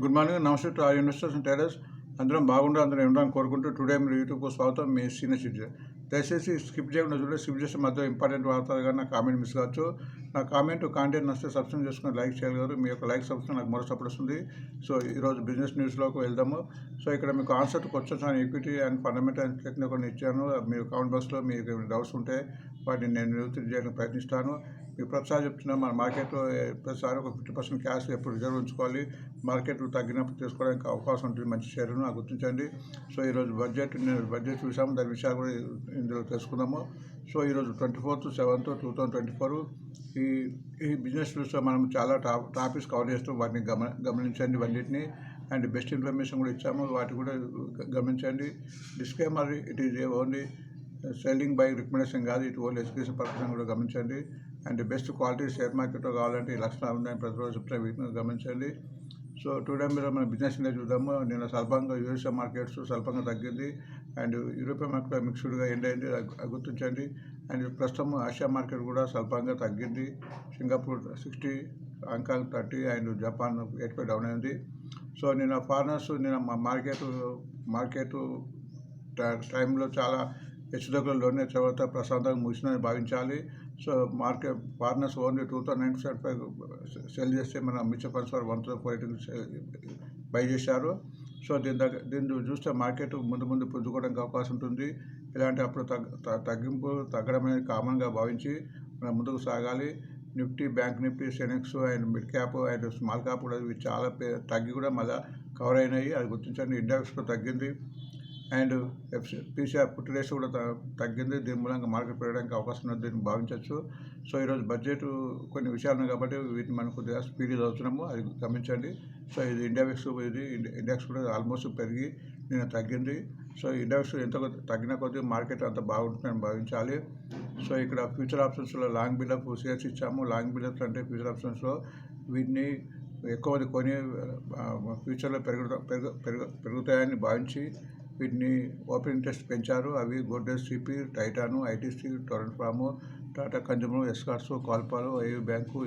Good morning, నమస్తే to all investors and traders. అందరం బాగుండే అందరం ఉండడానికి కోరుకుంటూ టుడే మీరు యూట్యూబ్కు స్వాగతం. మీ సీనియర్ సిటిజన్. దయచేసి స్కిప్ చేయకుండా చూడండి. స్కిప్ చేస్తే మధ్య ఇంపార్టెంట్ వార్తలు కానీ నా కామెంట్ మిస్ కావచ్చు. నా కామెంట్ కాంటెంట్ నచ్చితే సబ్స్క్రైబ్ చేసుకుని లైక్ చేయగలరు. మీ యొక్క లైక్ సబ్స్క్రైబ్ నాకు మరో సపోర్ట్ వస్తుంది. సో ఈరోజు బిజినెస్ న్యూస్లోకి వెళ్దాము. సో ఇక్కడ మీకు answer questions and equity and fundamental and technical ఇచ్చాను. మీరు కామెంట్ బాక్స్లో మీకు డౌట్స్ ఉంటే వాటిని నేను నివృత్తి చేయడానికి ప్రయత్నిస్తాను. మీకు ప్రతిసారి చెప్తున్నా, మన మార్కెట్లో ప్రతిసారి ఒక 50% క్యాష్ ఎప్పుడు రిజర్వ్ ఉంచుకోవాలి. మార్కెట్ తగ్గినప్పుడు తీసుకోవడానికి అవకాశం ఉంటుంది. మంచి షేర్ను నాకు గుర్తించండి. సో ఈరోజు నేను బడ్జెట్ చూసాము, దాని విషయాలు కూడా ఇందులో తెలుసుకుందాము. సో ఈరోజు 24/7/2024 ఈ బిజినెస్ న్యూస్లో మనం చాలా టాపిక్స్ కవర్ చేస్తాం. వాటిని గమనించండి అన్నింటినీ. అండ్ బెస్ట్ ఇన్ఫర్మేషన్ కూడా ఇచ్చాము, వాటి కూడా గమనించండి. Disclaimer, it is only selling by recommendation కాదు, ఇటు ఓన్లీ ఎడ్యుకేషన్ పర్పస్ కూడా గమనించండి. అండ్ బెస్ట్ క్వాలిటీ షేర్ మార్కెట్లో కావాలంటే ఈ లక్షణాలు ఉన్నాయని ప్రతిరోజు చెప్తే వీటిని గమనించండి. సో టుడే మీరు మన బిజినెస్ ఇండియా చూద్దాము. నిన్న స్వల్పంగా యూఎస్ఏ మార్కెట్స్ స్వల్పంగా తగ్గింది అండ్ యూరోపియన్ మార్కెట్ మిక్స్డ్గా ఎండ్ అయింది, గుర్తించండి. అండ్ ప్రస్తుతం ఆసియా మార్కెట్ కూడా స్వల్పంగా తగ్గింది. Singapore 60, Hong Kong 30 and Japan 85 down అయింది. సో నిన్న ఫారినర్స్ మార్కెట్ టైంలో చాలా హెచ్చుతగ్గులలోనే తర్వాత ప్రశాంతంగా ముగిసిందని భావించాలి. సో ఫారినర్స్ ఓన్లీ 2,975 సెల్ చేస్తే మన మ్యూచువల్ ఫండ్స్ వారు 1,480 బై చేశారు. సో దీన్ని చూస్తే మార్కెట్ ముందు పుంజుకోవడానికి అవకాశం ఉంటుంది. ఇలాంటి అప్పుడు తగ్గడం అనేది కామన్గా భావించి మనం ముందుకు సాగాలి. Nifty, bank Nifty, Sensex and mid cap and small cap కూడా ఇవి చాలా తగ్గి కూడా మళ్ళీ కవర్ అయినాయి, అది గుర్తించండి. ఇండెక్స్లో తగ్గింది అండ్ పీసీఆర్ పుట్టి రేస్ కూడా తగ్గింది. దీని మూలంగా మార్కెట్ పెరగడానికి అవకాశం ఉన్నది, దీన్ని భావించవచ్చు. సో ఈరోజు బడ్జెట్ కొన్ని విషయాలు ఉన్నాయి కాబట్టి వీటిని మనం కొద్దిగా స్పీడ్గా చదువుతున్నాము, అది గమనించండి. సో ఇది ఇండెక్స్ కూడా ఆల్మోస్ట్ పెరిగి నేను తగ్గింది. సో ఇండెక్స్ ఎంత తగ్గిన కొద్దీ మార్కెట్ అంత బాగుంటుందని భావించాలి. సో ఇక్కడ ఫ్యూచర్ ఆప్షన్స్లో లాంగ్ బిల్డప్ షేర్స్ ఇచ్చాము. లాంగ్ బిల్డప్స్ అంటే ఫ్యూచర్ ఆప్షన్స్లో వీటిని ఎక్కువ కొని ఫ్యూచర్లో పెరుగుతాయని భావించి వీటిని ఓపెన్ ఇంట్రెస్ట్ పెంచారు. అవి Godrej CP, Titan, ITC, Torrent pharma, Tata consumer, Escorts, కాల్పాలు, ఐవి bank,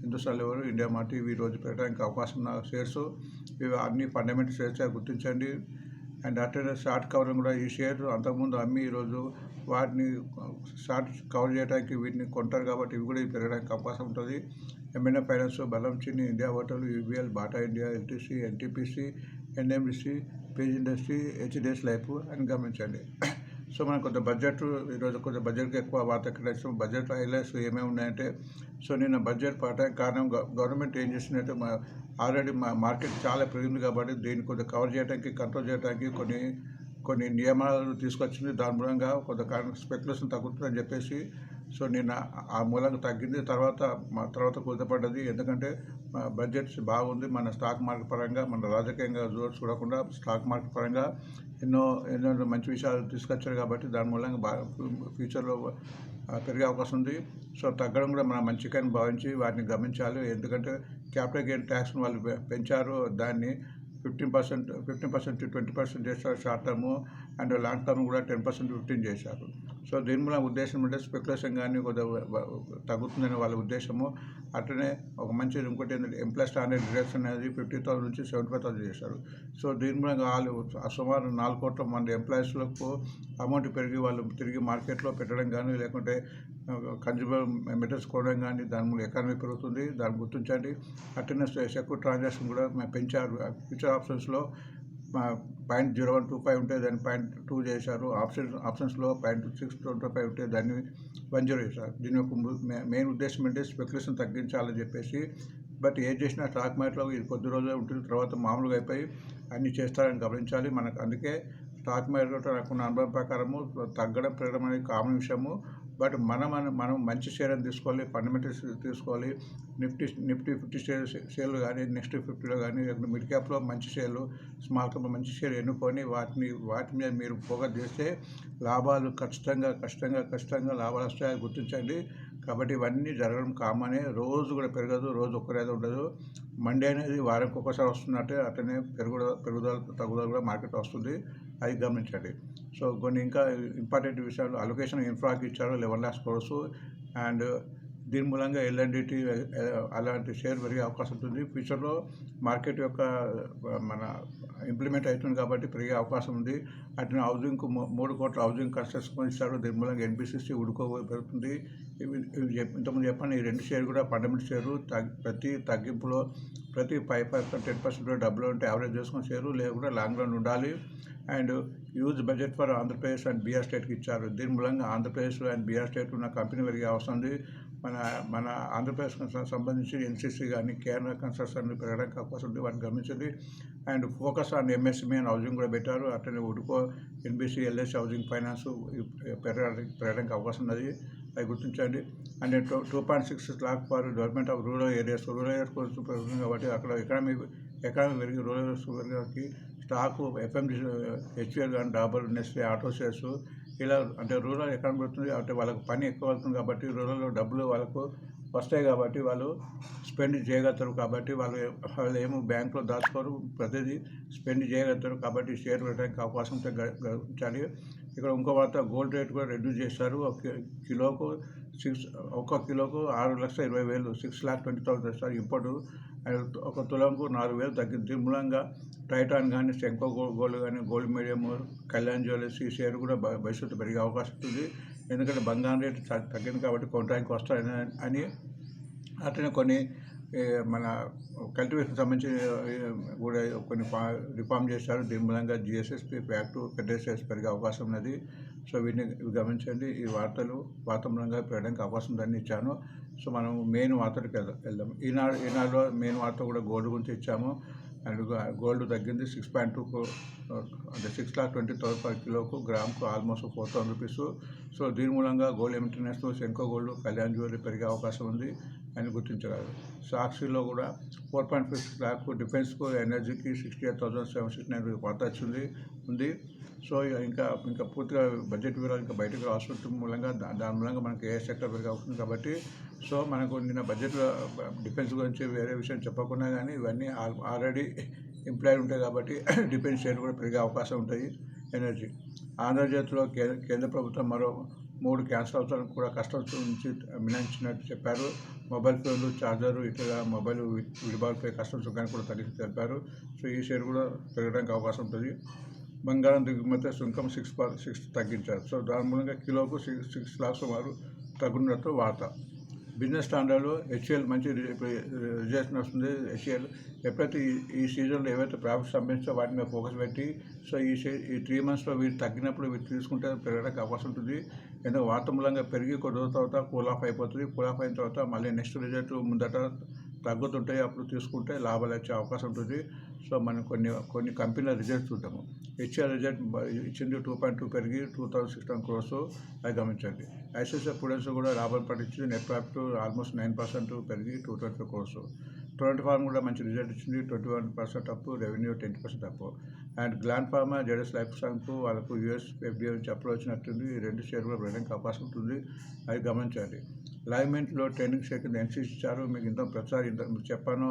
Hindustan Lever, India Mart ఇవి ఈరోజు పెట్టడానికి అవకాశం ఉన్న షేర్స్. ఇవి అన్ని ఫండమెంటల్ షేర్స్ గుర్తించండి. అండ్ అట్లనే షార్ట్ కవరింగ్ కూడా ఈ షేర్ అంతకుముందు అమ్మి ఈరోజు వాటిని షార్ట్ కవర్ చేయడానికి వీటిని కొంటారు కాబట్టి ఇవి కూడా పెరగడానికి అవకాశం ఉంటుంది. ఎంఎన్ఎఫ్ ఫైనాన్స్, బలం చిన్ని, India hotel, UBL, Bata India, LTC, NTPC, NMDC, page industry, HDS life అని గమనించండి. సో మనకు కొంత బడ్జెట్ ఈరోజు కొంచెం బడ్జెట్కి ఎక్కువ వార్త కేటాయిస్తాం. బడ్జెట్ హైలైట్స్ ఏమేమి ఉన్నాయంటే, సో నిన్న బడ్జెట్ కారణం గవర్నమెంట్ ఏం చేసిందంటే ఆల్రెడీ మార్కెట్ చాలా పెరిగింది కాబట్టి దీన్ని కొంచెం కవర్ చేయడానికి, కంట్రోల్ చేయడానికి కొన్ని నియమాలు తీసుకొచ్చింది. దాని మూలంగా కొంత స్పెక్యులేషన్ తగ్గుతుందని చెప్పేసి సో నిన్న ఆ మూలంగా తగ్గింది. తర్వాత కుదపడ్డది. ఎందుకంటే బడ్జెట్స్ బాగుంది. మన స్టాక్ మార్కెట్ పరంగా, మన రాజకీయంగా చూడకుండా స్టాక్ మార్కెట్ పరంగా ఎన్నో మంచి విషయాలు తీసుకొచ్చారు కాబట్టి దాని మూలంగా ఫ్యూచర్లో పెరిగే అవకాశం ఉంది. సో తగ్గడం కూడా మనం మంచిగానే భావించి వాటిని గమనించాలి. ఎందుకంటే క్యాపిటల్ గెయిన్ ట్యాక్స్ను వాళ్ళు పెంచారు. దాన్ని 15% 20% చేశారు short term, and long term కూడా 10% 15% చేశారు. సో దీని మూలం ఉద్దేశం అంటే స్పెక్యులేషన్ కానీ కొద్దిగా తగ్గుతుందని వాళ్ళ ఉద్దేశము. అట్లనే ఒక మంచి ఇంకోటి ఏంటంటే ఎంప్లాయ్ స్టాండర్డ్ డిడక్షన్ అనేది 50,000 నుంచి 75,000 చేశారు. సో దీని మూలంగా వాళ్ళు సుమారు 4 కోట్ల మంది ఎంప్లాయీస్లకు అమౌంట్ పెరిగి వాళ్ళు తిరిగి మార్కెట్లో పెట్టడం కానీ లేకుంటే కన్జ్యూమర్ మెటీరియల్స్ కొనడం కానీ దాని మూలం ఎకానమీ పెరుగుతుంది, దాన్ని గుర్తించండి. అట్లనే సెక్యూర్ ట్రాన్సాక్షన్ కూడా పెంచారు. ఫ్యూచర్ ఆప్షన్స్లో 0.0125 ఉంటే దాన్ని 0.2 చేశారు. ఆప్షన్స్లో 0.625 ఉంటే దాన్ని 10 చేశారు. దీని యొక్క మెయిన్ ఉద్దేశం అంటే స్పెక్యులేషన్ తగ్గించాలని చెప్పేసి. బట్ ఏం చేసినా స్టాక్ మార్కెట్లో ఇది కొద్ది రోజులే ఉంటుంది, తర్వాత మామూలుగా అయిపోయి అన్నీ చేస్తారని గమనించాలి. మనకు అందుకే స్టాక్ మార్కెట్లో నాకున్న అనుభవం ప్రకారము తగ్గడం పెరగడం అనేది కామన్ విషయము. బట్ మనం మంచి షేర్ అని తీసుకోవాలి, ఫండమెంటల్స్ తీసుకోవాలి. నిఫ్టీ 50 షేర్లు కానీ, నెక్స్ట్ 50లో కానీ, లేకపోతే మిడ్ క్యాప్లో మంచి షేర్లు, స్మాల్ క్యాప్లో మంచి షేర్ ఎన్నుకొని వాటి మీద మీరు ఫోకస్ చేస్తే లాభాలు ఖచ్చితంగా లాభాలు వస్తాయని గుర్తించండి. కాబట్టి ఇవన్నీ జరగడం కామనే. రోజు కూడా పెరగదు, రోజు ఒక్కరేదో ఉండదు. మండే అనేది వారానికి ఒక్కసారి వస్తున్నట్టే అట్లనే పెరుగుదల తగ్గుదల కూడా మార్కెట్ వస్తుంది, అది గమనించండి. సో కొన్ని ఇంకా ఇంపార్టెంట్ విషయాలు, అలొకేషన్ ఇన్ఫ్రాకి ఇచ్చారు 11 lakhs crores అండ్ దీని మూలంగా ఎల్ఎన్డిటి అలాంటి షేర్ పెరిగే అవకాశం ఉంటుంది. ఫ్యూచర్లో మార్కెట్ యొక్క మన ఇంప్లిమెంట్ అవుతుంది కాబట్టి పెరిగే అవకాశం ఉంది. అట్లా హౌసింగ్కు 3 కోట్ల హౌసింగ్ కన్స్ట్రక్షన్ ఇస్తారు. దీని మూలంగా ఎన్బిసిసి పెరుగుతుంది. ఇంతకుముందు చెప్పాను, ఈ 2 షేర్ కూడా ఫండమెంటల్ షేరు. ప్రతి తగ్గింపులో ప్రతి 5% 10% డబ్బులు ఉంటే యావరేజ్ చేసుకుని షేరు లేకుండా లాంగ్ రన్ ఉండాలి. And huge budget for Andhra Pradesh and Bihar స్టేట్కి ఇచ్చారు. దీని మూలంగా ఆంధ్రప్రదేశ్ అండ్ బీఆర్ స్టేట్ ఉన్న కంపెనీ పెరిగే అవసరం ఉంది. మన ఆంధ్రప్రదేశ్ సంబంధించి ఎన్సీసీ కానీ కేరళ కన్స్ట్రక్షన్ పెరగడానికి అవకాశం ఉంది, వాటిని గమనించండి. And focus on MSME and housing కూడా పెట్టారు. అట్లనే ఉడుకో ఎన్బీసీ ఎల్ఐసి హౌసింగ్ ఫైనాన్స్ పెరగడానికి అవకాశం ఉన్నది, అది గుర్తించండి. And 2.6 lakh for development of rural areas కోసం పెరుగుతుంది కాబట్టి అక్కడ ఎకనామీ పెరిగి రూరల్ ఏరియాస్ పెరగడానికి స్టాకు ఎఫ్ఎంజీ హెచ్పిఎల్ కానీ డాబర్ నెస్లే ఆటో షేర్స్ ఇలా అంటే రూరల్ ఎకానమీ పెడుతుంది. అంటే వాళ్ళకు పని ఎక్కువ అవుతుంది కాబట్టి రూరల్లో డబ్బులు వాళ్ళకు వస్తాయి కాబట్టి వాళ్ళు స్పెండ్ చేయగలుగుతారు. కాబట్టి వాళ్ళు ఏమో బ్యాంకులో దాచుకోరు, ప్రతిదీ స్పెండ్ చేయగలుగుతారు. కాబట్టి షేర్ పెట్టడానికి అవకాశం ఉంచాలి. ఇక్కడ ఇంకో వార్త, గోల్డ్ రేట్ కూడా రెడ్యూస్ చేస్తారు. ఒక కిలోకు 6,20,000 6,20,000 ఇస్తారు ఇంపోర్టు. అండ్ ఒక తులంకు 4,000 తగ్గింది. మూలంగా టైటాన్ కానీ సెంకో గోల్డ్ కానీ గోల్డ్ మీడియం కళ్యాణ్ జ్యువెలర్స్ ఈ షేర్ కూడా భవిష్యత్తు పెరిగే అవకాశం ఉంటుంది. ఎందుకంటే బంగారం రేటు తగ్గింది కాబట్టి కొనడానికి వస్తాయని అని. అట్లనే కొన్ని మన కల్టివేషన్ సంబంధించి కూడా కొన్ని రిఫార్మ్ చేశారు. దీని మూలంగా జిఎస్ఎస్పి ఫ్యాక్టు ఫెడరేషన్స్ పెరిగే అవకాశం ఉన్నది. సో వీటిని గమనించండి. ఈ వార్త మూలంగా పెరగడానికి అవకాశం ఉందని ఇచ్చాను. సో మనం మెయిన్ వార్తలకు వెళ్దాం. ఈనాడులో మెయిన్ వార్త కూడా గోల్డ్ గురించి ఇచ్చాము. అండ్ గోల్డ్ తగ్గింది 6.2 అంటే 6,20,000 per కిలోకు, గ్రామ్కు ఆల్మోస్ట్ 4,000 రూపీస్. సో దీని మూలంగా gold international Senco gold Kalyan jewellery పెరిగే అవకాశం ఉంది అని గుర్తించగలరు. సాక్షిలో కూడా 4.6 lakh డిఫెన్స్కు ఎనర్జీకి 68,769 వార్త ఉంది. సో ఇంకా పూర్తిగా బడ్జెట్ వివరాలు ఇంకా బయటకు రావాల్సిన మూలంగా దాని మూలంగా మనకి ఏ సెక్టర్ పెరిగే అవుతుంది కాబట్టి సో మనకు నిన్న బడ్జెట్లో డిఫెన్స్ గురించి వేరే విషయం చెప్పకుండా కానీ ఇవన్నీ ఆల్రెడీ ఎంప్లాయిడ్ ఉంటాయి కాబట్టి డిఫెన్స్ షేర్ కూడా పెరిగే అవకాశం ఉంటుంది. ఎనర్జీ ఆంధ్రజ్యోతిలో కేంద్ర ప్రభుత్వం మరో 3 క్యాన్సర్ అవసరాలకు కూడా కస్టమ్స్ నుంచి మినహాయించినట్టు చెప్పారు. మొబైల్ ఫోన్లు, ఛార్జరు, ఇతర మొబైల్ విడిబాల్పై కస్టమ్స్ సుంకాన్ని కూడా తగ్గించి తెలిపారు. సో ఈ షేర్ కూడా పెరగడానికి అవకాశం ఉంటుంది. బంగారం దిగుమతి సుంకం 6% తగ్గించారు. సో దాని మూలంగా కిలోకు 6 lakhs సుమారు తగ్గున్నట్టు వార్త. బిజినెస్ స్టాండర్డ్లో హెచ్ఏఎల్ మంచి రిజల్ట్స్ వస్తుంది. హెచ్ఏఎల్ ఎప్పుడైతే ఈ సీజన్లో ఏవైతే ప్రాఫిట్స్ సంబంధించో వాటి మీద ఫోకస్ పెట్టి సో ఈ 3 monthsలో వీటి తగ్గినప్పుడు వీటి తీసుకుంటే పెరగడానికి అవకాశం ఉంటుంది. ఎందుకంటే వార్త మూలంగా పెరిగి కొద్ది రోజుల తర్వాత కూల్ ఆఫ్ అయిపోతుంది. కూల్ ఆఫ్ అయిన తర్వాత మళ్ళీ నెక్స్ట్ రిజల్ట్ ముందట తగ్గుతుంటాయి, అప్పుడు తీసుకుంటే లాభాలు వచ్చే అవకాశం ఉంటుంది. సో మనం కొన్ని కంపెనీల రిజల్ట్స్ చూద్దాము. హెచ్ఏఎల్ రిజల్ట్ ఇచ్చింది 2.2 పెరిగి 2,016 crores, అది గమనించండి. ఐసిఐసిఐ ప్రుడెన్స్ కూడా లాభాలు పట్టించింది. నెట్ ప్రాఫిట్ ఆల్మోస్ట్ 9% పెరిగి 225 crores. టొరంటో ఫార్మ్ కూడా మంచి రిజల్ట్ ఇచ్చింది, 21% అప్పు, రెవెన్యూ 10% అప్పు. అండ్ గ్లాండ్ ఫార్మా, జెడస్ లైఫ్ సైన్స్కు వాళ్ళకు యూఎస్ ఎఫ్డీఐ నుంచి అప్రూవ్ వచ్చినట్టుంది. ఈ 2 షేర్ కూడా పెరగడానికి అవకాశం ఉంటుంది, అది గమనించండి. లైవ్మెంట్లో ట్రైనింగ్ షేర్ కింద ఎన్సీసీ ఇచ్చారు. మీకు ప్రతిసారి చెప్పాను,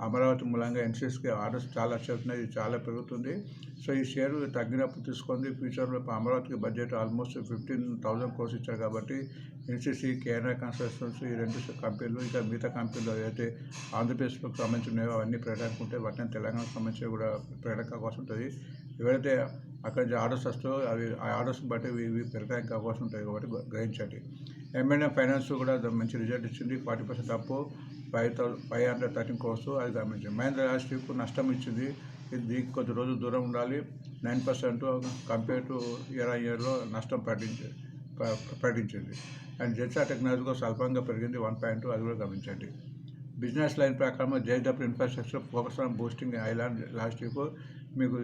అమరావతి మూలంగా ఎన్సీసీకి ఆర్డర్స్ చాలా వచ్చేస్తున్నాయి, ఇది చాలా పెరుగుతుంది. సో ఈ షేరు తగ్గినప్పుడు తీసుకుంది. ఫ్యూచర్లో అమరావతికి బడ్జెట్ ఆల్మోస్ట్ 15,000 crores ఇచ్చారు కాబట్టి ఎన్సీసీ, కేరళ కన్స్ట్రక్షన్స్ ఈ 2 కంపెనీలు ఇంకా మిగతా కంపెనీలు ఏదైతే ఆంధ్రప్రదేశ్లో సంబంధించినవో అవన్నీ పెరగడానికి ఉంటే వాటిని తెలంగాణకు సంబంధించి కూడా పెరగడానికి అవకాశం ఉంటుంది. ఎవరైతే అక్కడ ఆర్డర్స్ వస్తాయో అవి ఆ ఆర్డర్స్ని బట్టి ఇవి పెరగడానికి అవకాశం ఉంటుంది కాబట్టి గ్రహించండి. M&M ఫైనాన్స్ కూడా మంచి రిజల్ట్ ఇచ్చింది, 40% అప్పు, 513 crores, అది గమనించింది. మహేంద్ర రాష్ట్రీకు నష్టం ఇచ్చింది, ఇది కొద్ది రోజులు దూరం ఉండాలి. 9% కంపేర్ టు ఇయర్లో నష్టం ప్రకటించింది. అండ్ జెట్సా టెక్నాలజీలో స్వల్పంగా పెరిగింది 1.2, అది కూడా గమనించండి. బిజినెస్ లైన్ ప్రకారం JW infrastructure focus on boosting island last week మీకు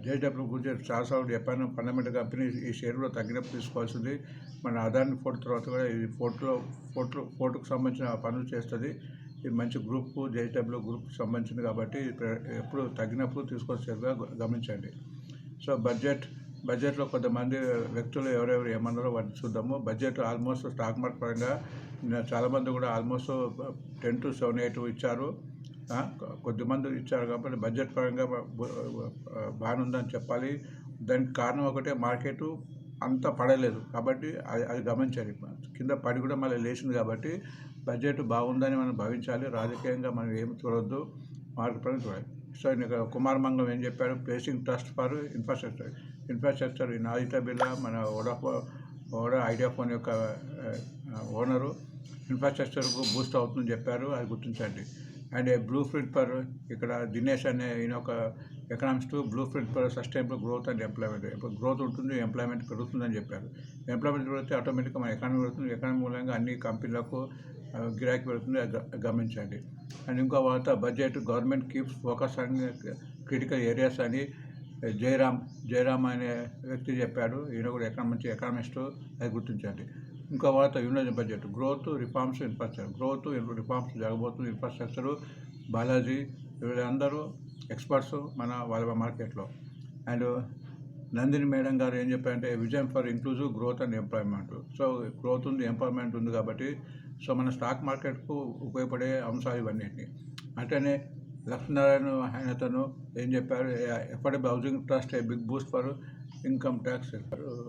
జేడబ్ల్యూ గురించి చాలాసార్లు చెప్పాను. ఫండమెంటల్ కంపెనీ ఈ షేర్ కూడా తగ్గినప్పుడు తీసుకోవాల్సింది. మన అదాని పోర్ట్ తర్వాత కూడా ఇది పోర్టుకు సంబంధించిన పనులు చేస్తుంది. ఇది మంచి గ్రూప్, జేడబ్ల్యూ గ్రూప్కి సంబంధించింది కాబట్టి ఎప్పుడు తగ్గినప్పుడు తీసుకోవాల్సిందిగా గమనించండి. సో బడ్జెట్లో కొంతమంది వ్యక్తులు ఎవరెవరు ఏమన్నారో వాటిని చూద్దాము. బడ్జెట్ ఆల్మోస్ట్ స్టాక్ మార్కెట్ పరంగా చాలామంది కూడా ఆల్మోస్ట్ 10 to 7-8 ఇచ్చారు, కొద్దిమంది ఇచ్చారు కాబట్టి బడ్జెట్ పరంగా బాగానే ఉందని చెప్పాలి. దానికి కారణం ఒకటే, మార్కెట్ అంత పడలేదు కాబట్టి అది గమనించాలి. కింద పడి కూడా మళ్ళీ లేచింది కాబట్టి బడ్జెట్ బాగుందని మనం భావించాలి. రాజకీయంగా మనం ఏమి చూడొద్దు, మార్కెట్ పరంగా చూడాలి. సో ఇంకా కుమార్ మంగళం ఏం చెప్పాడు, placing trust for infrastructure in Aditya Birla మన ఐడియాఫోన్ యొక్క ఓనరు ఇన్ఫ్రాస్ట్రక్చర్కు బూస్ట్ అవుతుందని చెప్పారు, అది గుర్తించండి. అండ్ బ్లూ ప్రింట్ ఫర్ ఇక్కడ దినేష్ అనే ఈయన ఒక economist, blue print for sustainable growth and employment. ఇప్పుడు గ్రోత్ ఉంటుంది, ఎంప్లాయ్మెంట్ పెరుగుతుందని చెప్పారు. ఎంప్లాయ్మెంట్ పెరిగితే ఆటోమేటిక్గా మన ఎకానమీ పెరుగుతుంది, ఎకానమీ మూలంగా అన్ని కంపెనీలకు గిరాకీ పెరుగుతుంది, అది గమనించండి. అండ్ ఇంకో వార్త, budget government keeps focus on critical areas అని జయరామ్ అనే వ్యక్తి చెప్పాడు. ఈయన కూడా మంచి ఎకానమిస్టు, అది గుర్తించండి. ఇంకో వార్త, union budget growth reforms infrastructure, growth reforms జరగబోతుంది. ఇన్ఫ్రాస్ట్రక్చరు బాలాజీ వీళ్ళందరూ ఎక్స్పర్ట్స్ వాళ్ళ మార్కెట్లో. అండ్ నందిని మేడం గారు ఏం చెప్పారంటే, vision for inclusive growth and employment. So growth ఉంది, ఎంప్లాయ్మెంట్ ఉంది కాబట్టి సో మన స్టాక్ మార్కెట్కు ఉపయోగపడే అంశాలు ఇవన్నీ. అట్లనే లక్ష్మీనారాయణ ఆయనతను ఏం చెప్పారు, affordable housing trust a big boost for income tax.